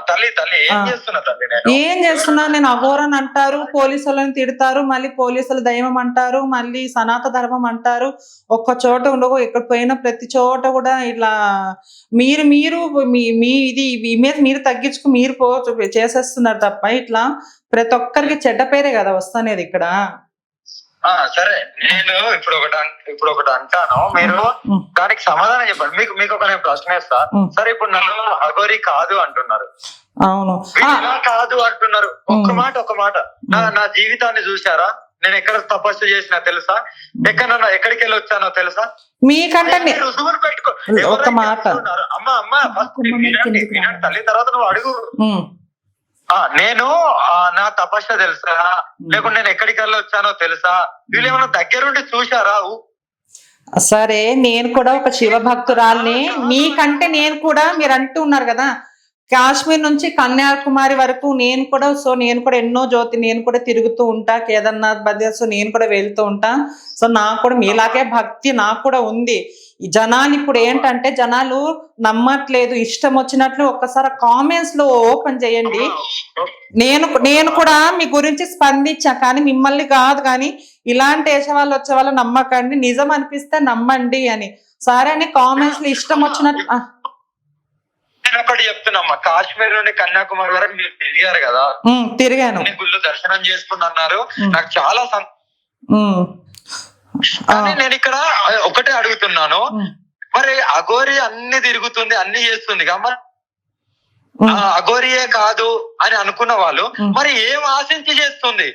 తల్లి తల్లి ఏం చేస్తున్నా తల్లి నేను ఏం చేస్తున్నా నేను అఘోరని అంటారు, పోలీసులను తిడతారు, మళ్ళీ పోలీసులు దైవం అంటారు, మళ్ళీ సనాతన ధర్మం అంటారు. ఒక్క చోట ఉండవు, ఎక్కడ పోయినా ప్రతి చోట కూడా ఇట్లా మీరు మీరు మీ ఇది ఇమేజ్ మీరు తగ్గించుకు మీరు చేసేస్తున్నారు తప్ప ఇట్లా ప్రతి ఒక్కరికి చెడ్డ పేరే కదా వస్తానేది ఇక్కడ. సరే నేను ఇప్పుడు ఒకటి అంటాను, మీరు దానికి సమాధానం చెప్పండి. మీకు ఒక నేను ప్రశ్న వేస్తా. సరే ఇప్పుడు నన్ను అఘోరి కాదు అంటున్నారు, అవును ఇలా కాదు అంటున్నారు. ఒక మాట నా జీవితాన్ని చూసారా? నేను ఎక్కడ తపస్సు చేసినా తెలుసా? ఎక్కడికి వెళ్ళి వచ్చానో తెలుసా? మీకంటే రుజువులు పెట్టుకో. ఒక మాట అమ్మా తల్లి తర్వాత నువ్వు అడుగు. నేను నా తపస్సు తెలుసా, లేకుంటే నేను ఎక్కడికి వెళ్ళి వచ్చానో తెలుసా? వీళ్ళు ఏమన్నా దగ్గరుండి చూశారా? సరే నేను కూడా ఒక శివ భక్తురాల్ని, మీకంటే నేను కూడా మీరు అంటూ ఉన్నారు కదా కాశ్మీర్ నుంచి కన్యాకుమారి వరకు నేను కూడా ఎన్నో జ్యోతి నేను కూడా తిరుగుతూ ఉంటా, కేదార్నాథ్ బద్రీనాథ్ నేను కూడా వెళ్తూ ఉంటా. సో నాకు కూడా మీలాగే భక్తి నాకు కూడా ఉంది. ఈ జనాలు ఇప్పుడు ఏంటంటే జనాలు నమ్మట్లేదు, ఇష్టం వచ్చినట్లు ఒక్కసారి కామెంట్స్ లో ఓపెన్ చేయండి. నేను కూడా మీ గురించి స్పందించా, కానీ మిమ్మల్ని కాదు, కానీ ఇలాంటి వేసేవాళ్ళు వచ్చే వాళ్ళు నమ్మకండి, నిజం అనిపిస్తే నమ్మండి అని. సరే అని కామెంట్స్ లో ఇష్టం వచ్చినట్లు నేను ఒకటి చెప్తున్నా, కాశ్మీర్ నుండి కన్యాకుమారి వరకు మీరు తిరిగారు కదా, తిరిగాను, గుళ్ళు దర్శనం చేసుకున్నారు, నాకు చాలా కానీ నేను ఇక్కడ ఒకటే అడుగుతున్నాను, మరి అఘోరి అన్ని తిరుగుతుంది అన్ని చేస్తుంది మరి అఘోరియే కాదు అని అనుకున్న వాళ్ళు మరి ఏం ఆశించి చేస్తుంది?